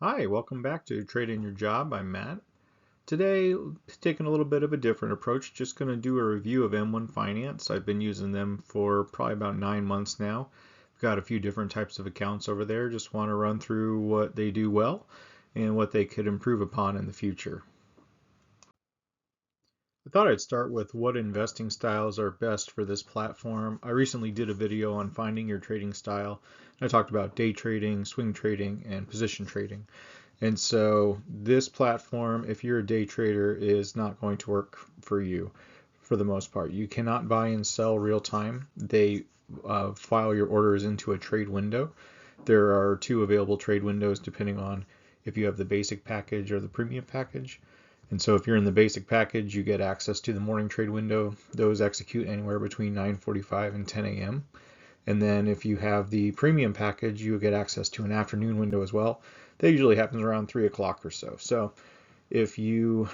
Hi, welcome back to Trade in Your Job. I'm Matt. Today, taking a little bit of a different approach, just going to do a review of M1 Finance. I've been using them for probably about 9 months now. I've got a few different types of accounts over there. Just want to run through what they do well and what they could improve upon in the future. I thought I'd start with what investing styles are best for this platform. I recently did a video on finding your trading style. I talked about day trading, swing trading, and position trading. And so this platform, if you're a day trader, is not going to work for you for the most part. You cannot buy and sell real time. They file your orders into a trade window. There are two available trade windows depending on if you have the basic package or the premium package. And so if you're in the basic package, you get access to the morning trade window. Those execute anywhere between 9:45 and 10 a.m. And then if you have the premium package, you get access to an afternoon window as well. That usually happens around 3 o'clock or so. So if you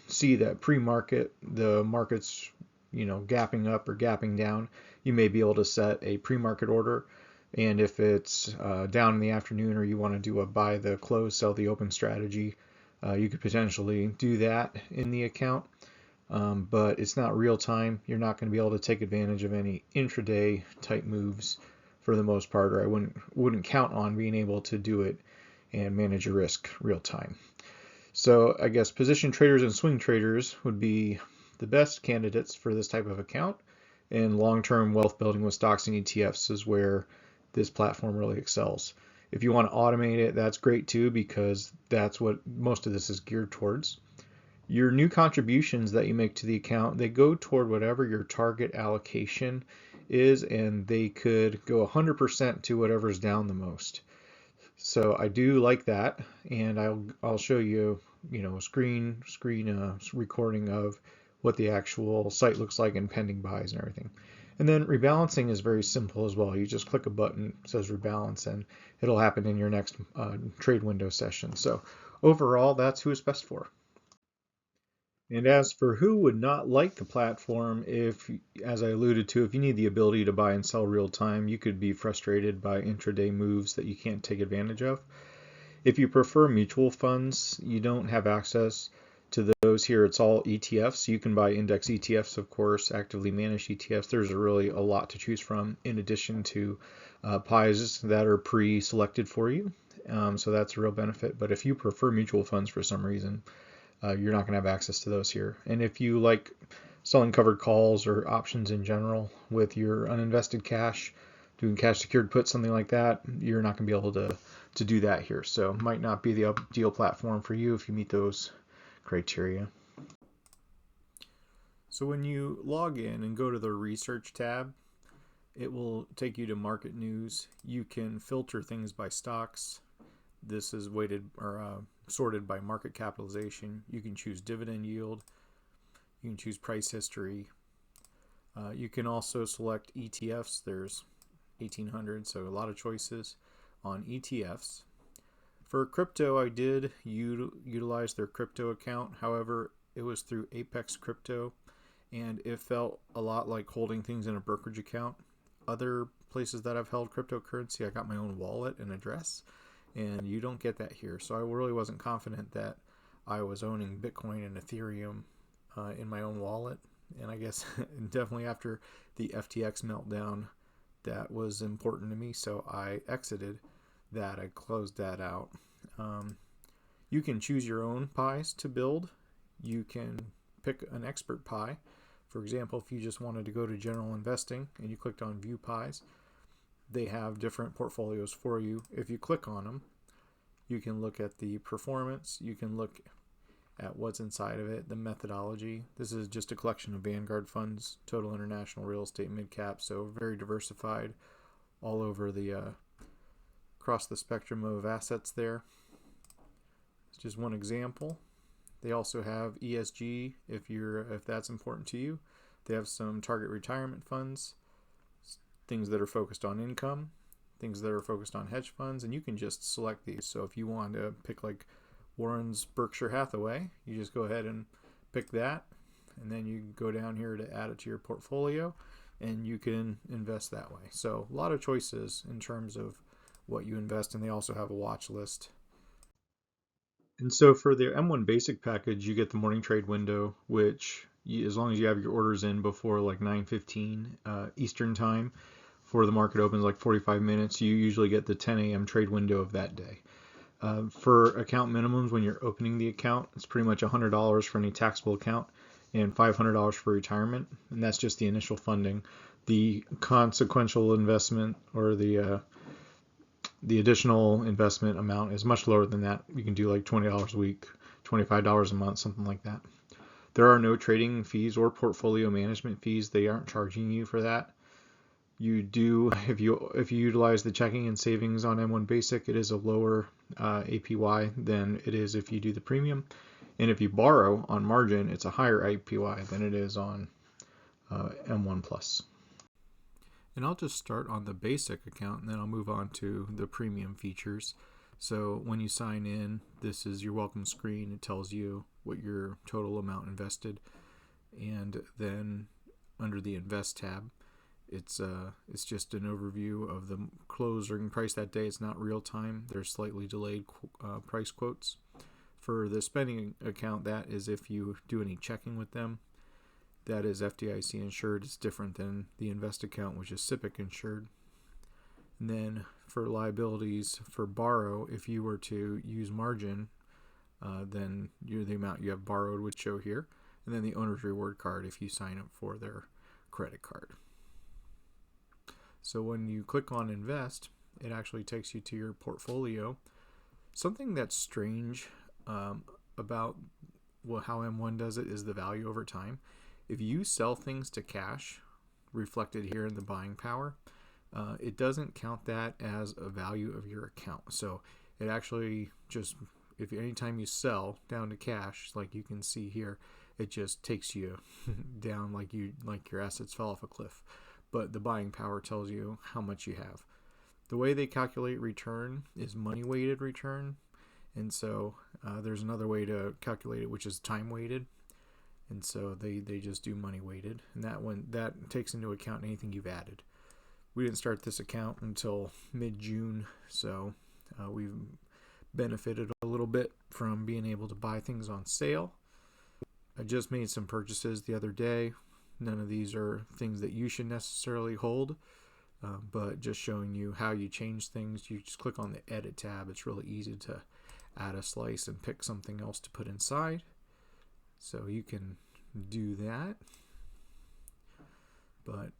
see that pre-market, the market's gapping up or gapping down, you may be able to set a pre-market order. And if it's down in the afternoon or you want to do a buy the close, sell the open strategy, you could potentially do that in the account. But it's not real time. You're not going to be able to take advantage of any intraday type moves for the most part, or I wouldn't count on being able to do it and manage your risk real time. So I guess position traders and swing traders would be the best candidates for this type of account, and long-term wealth building with stocks and ETFs is where this platform really excels. If you want to automate it, that's great too, because that's what most of this is geared towards. Your new contributions that you make to the account, they go toward whatever your target allocation is, and they could go 100% to whatever's down the most. So I do like that, and I'll show you, screen recording of what the actual site looks like and pending buys and everything. And then rebalancing is very simple as well. You just click a button, it says rebalance, and it'll happen in your next trade window session. So overall, that's who it's best for. And as for who would not like the platform, if, as I alluded to, if you need the ability to buy and sell real time, you could be frustrated by intraday moves that you can't take advantage of. If you prefer mutual funds, you don't have access to those here. It's all ETFs. You can buy index ETFs, of course, actively managed ETFs. There's really a lot to choose from in addition to pies that are pre-selected for you. So that's a real benefit. But if you prefer mutual funds for some reason, you're not going to have access to those here. And if you like selling covered calls or options in general with your uninvested cash, doing cash secured puts, something like that, you're not going to be able to do that here. So might not be the ideal platform for you if you meet those criteria. So when you log in and go to the research tab, it will take you to market news. You can filter things by stocks. This is weighted or sorted by market capitalization. You can choose dividend yield. You can choose price history. You can also select ETFs. There's 1,800, so a lot of choices on ETFs. For crypto, I did utilize their crypto account. However, it was through Apex Crypto, and it felt a lot like holding things in a brokerage account. Other places that I've held cryptocurrency, I got my own wallet and address, and you don't get that here. So I really wasn't confident that I was owning Bitcoin and Ethereum in my own wallet. And I guess definitely after the FTX meltdown, that was important to me. So I exited that. I closed that out. You can choose your own pies to build. You can pick an expert pie. For example, if you just wanted to go to general investing and you clicked on view pies, they have different portfolios for you. If you click on them, you can look at the performance. You can look at what's inside of it, the methodology. This is just a collection of Vanguard funds, total international real estate mid-cap, so very diversified all over the across the spectrum of assets there. It's just one example. They also have ESG if that's important to you. They have some target retirement funds, things that are focused on income, things that are focused on hedge funds, and you can just select these. So if you want to pick like Warren's Berkshire Hathaway, you just go ahead and pick that, and then you go down here to add it to your portfolio, and you can invest that way. So a lot of choices in terms of what you invest in. They also have a watch list. And so for the M1 basic package, you get the morning trade window, which as long as you have your orders in before like 9:15 Eastern time, before the market opens like 45 minutes, you usually get the 10 a.m. trade window of that day. For account minimums, when you're opening the account, it's pretty much $100 for any taxable account and $500 for retirement, and that's just the initial funding. The consequential investment or the additional investment amount is much lower than that. You can do like $20 a week, $25 a month, something like that. There are no trading fees or portfolio management fees. They aren't charging you for that. You do, if you utilize the checking and savings on M1 Basic, it is a lower APY than it is if you do the premium. And if you borrow on margin, it's a higher APY than it is on M1 Plus. And I'll just start on the basic account and then I'll move on to the premium features. So when you sign in, this is your welcome screen. It tells you what your total amount invested. And then under the invest tab, it's just an overview of the closing price that day. It's not real time. There's slightly delayed price quotes. For the spending account, that is if you do any checking with them. That is FDIC insured. It's different than the invest account, which is SIPC insured. And then for liabilities for borrow, if you were to use margin, then the amount you have borrowed would show here. And then the owner's reward card if you sign up for their credit card. So when you click on invest, it actually takes you to your portfolio. Something that's strange about how M1 does it is the value over time. If you sell things to cash, reflected here in the buying power, it doesn't count that as a value of your account. So it actually just, if anytime you sell down to cash, like you can see here, it just takes you down like your assets fell off a cliff. But the buying power tells you how much you have. The way they calculate return is money weighted return. And so there's another way to calculate it, which is time weighted. And so they just do money weighted. And that takes into account anything you've added. We didn't start this account until mid-June, so we've benefited a little bit from being able to buy things on sale. I just made some purchases the other day. None of these are things that you should necessarily hold, but just showing you how you change things. You just click on the edit tab. It's really easy to add a slice and pick something else to put inside. So you can do that. But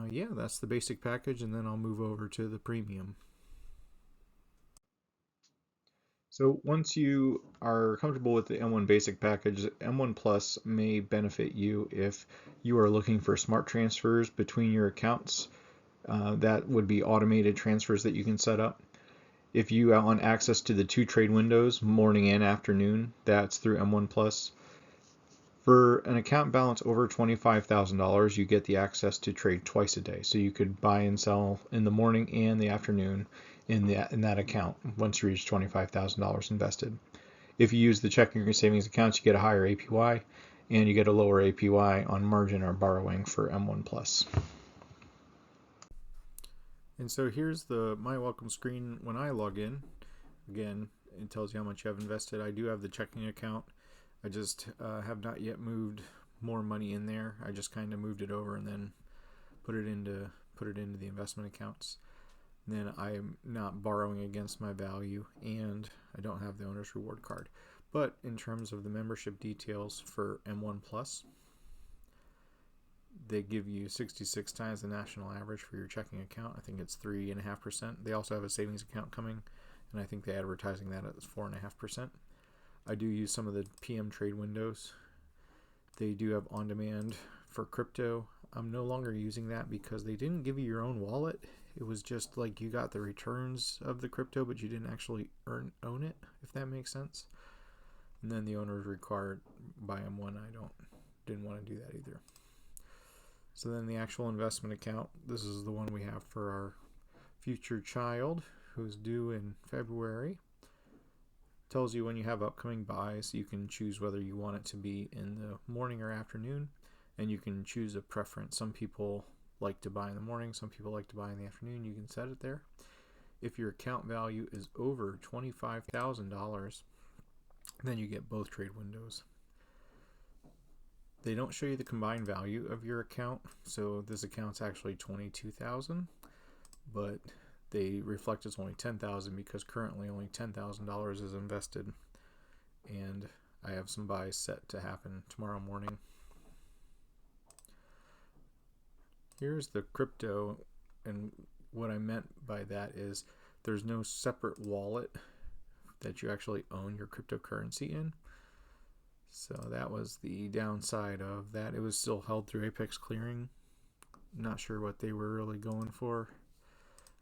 yeah, that's the basic package, and then I'll move over to the premium. So once you are comfortable with the M1 basic package, M1 Plus may benefit you if you are looking for smart transfers between your accounts. That would be automated transfers that you can set up. If you want access to the 2 trade windows, morning and afternoon, that's through M1 Plus. For an account balance over $25,000, you get the access to trade twice a day. So you could buy and sell in the morning and the afternoon in that account once you reach $25,000 invested. If you use the checking or savings accounts, you get a higher APY, and you get a lower APY on margin or borrowing for M1 Plus. And so here's my welcome screen when I log in. Again, it tells you how much you have invested. I do have the checking account. I just have not yet moved more money in there. I just kind of moved it over and then put it into the investment accounts. And then I'm not borrowing against my value, and I don't have the owner's reward card. But in terms of the membership details for M1 Plus, they give you 66 times the national average for your checking account. I think it's 3.5%. They also have a savings account coming, and I think they're advertising that as 4.5%. I do use some of the PM trade windows. They do have on-demand for crypto. I'm no longer using that because they didn't give you your own wallet. It was just like you got the returns of the crypto, but you didn't actually own it, if that makes sense. And then the owner is required by M1. Didn't want to do that either. So then the actual investment account, this is the one we have for our future child who's due in February. Tells you when you have upcoming buys. You can choose whether you want it to be in the morning or afternoon, and you can choose a preference. Some people like to buy in the morning, some people like to buy in the afternoon. You can set it there. If your account value is over $25,000, Then you get both trade windows. They don't show you the combined value of your account, so this account's actually $22,000, but they reflect it's only $10,000 because currently only $10,000 is invested, and I have some buys set to happen tomorrow morning. Here's the crypto, and what I meant by that is there's no separate wallet that you actually own your cryptocurrency in. So that was the downside of that. It was still held through Apex Clearing. Not sure what they were really going for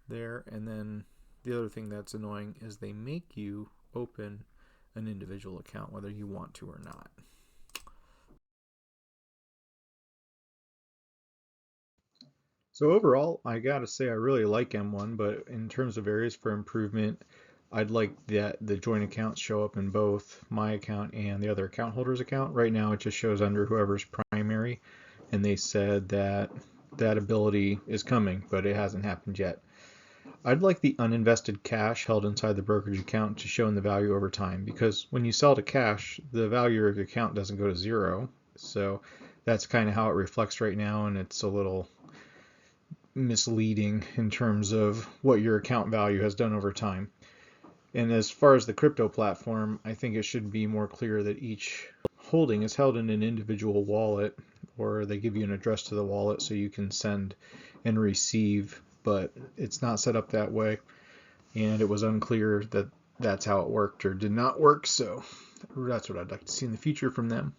there. And then the other thing that's annoying is they make you open an individual account whether you want to or not. So overall, I gotta say I really like M1, but in terms of areas for improvement, I'd like that the joint accounts show up in both my account and the other account holder's account. Right now it just shows under whoever's primary, and they said that that ability is coming, but it hasn't happened yet. I'd like the uninvested cash held inside the brokerage account to show in the value over time, because when you sell to cash, the value of your account doesn't go to zero. So that's kind of how it reflects right now, and it's a little misleading in terms of what your account value has done over time. And as far as the crypto platform, I think it should be more clear that each holding is held in an individual wallet, or they give you an address to the wallet so you can send and receive, but it's not set up that way. And it was unclear that that's how it worked or did not work, so that's what I'd like to see in the future from them.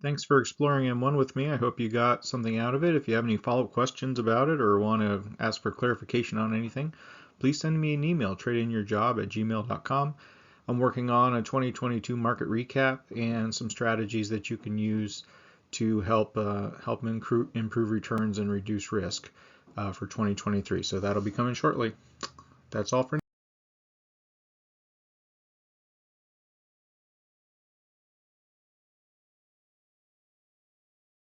Thanks for exploring M1 with me. I hope you got something out of it. If you have any follow-up questions about it or want to ask for clarification on anything, please send me an email, tradingyourjob@gmail.com. I'm working on a 2022 market recap and some strategies that you can use to help improve returns and reduce risk for 2023. So that'll be coming shortly. That's all for now.